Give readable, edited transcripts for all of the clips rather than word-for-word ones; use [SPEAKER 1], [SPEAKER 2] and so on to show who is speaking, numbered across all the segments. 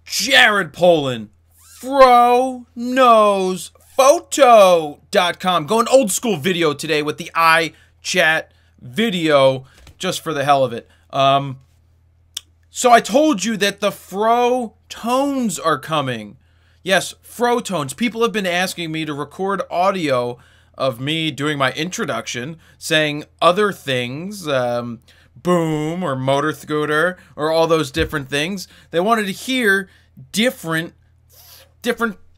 [SPEAKER 1] Jared Polin, FroTones.photo.com. Going old school video today with the iChat video, just for the hell of it. So I told you that the FroTones are coming. Yes, FroTones. People have been asking me to record audio of me doing my introduction, saying other things, boom, or motor scooter, or all those different things. They wanted to hear different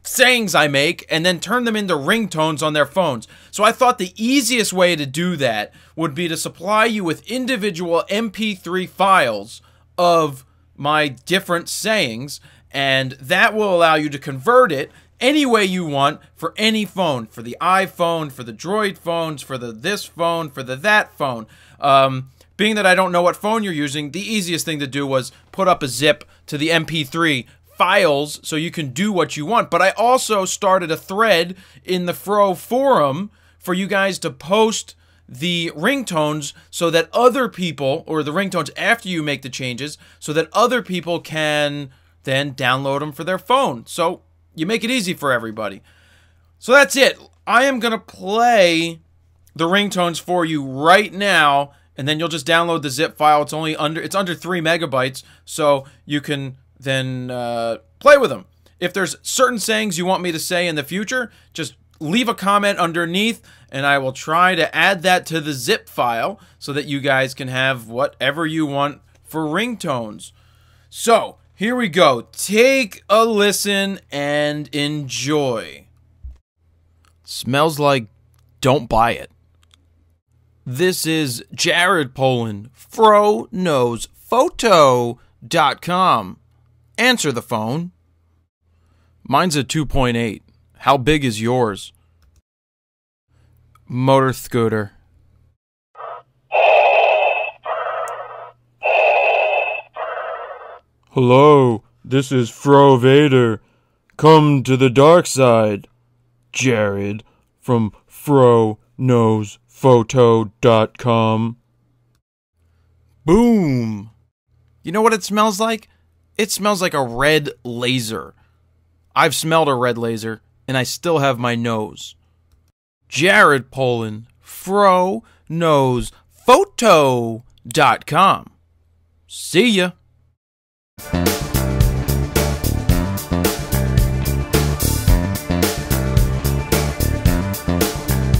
[SPEAKER 1] sayings I make and then turn them into ringtones on their phones. So I thought the easiest way to do that would be to supply you with individual MP3 files of my different sayings, and that will allow you to convert it any way you want for any phone, for the iPhone, for the Droid phones, for the this phone, for the that phone. Being that I don't know what phone you're using, the easiest thing to do was put up a zip to the MP3 files so you can do what you want. But I also started a thread in the Fro forum for you guys to post the ringtones so that other people, or the ringtones after you make the changes, so that other people can then download them for their phone. So you make it easy for everybody. So that's it. I am going to play the ringtones for you right now, and then you'll just download the zip file. It's under 3 megabytes, so you can then play with them. If there's certain sayings you want me to say in the future, just leave a comment underneath, and I will try to add that to the zip file so that you guys can have whatever you want for ringtones. So, here we go. Take a listen and enjoy. Smells like don't buy it. This is Jared Polin, FroKnowsPhoto.com. Answer the phone. Mine's a 2.8. How big is yours? Motor scooter.
[SPEAKER 2] Hello, this is Fro Vader. Come to the dark side. Jared from FroKnowsPhoto.com.
[SPEAKER 1] Boom. You know what it smells like? It smells like a red laser. I've smelled a red laser, and I still have my nose. Jared Polin, FroKnowsPhoto.com. See ya.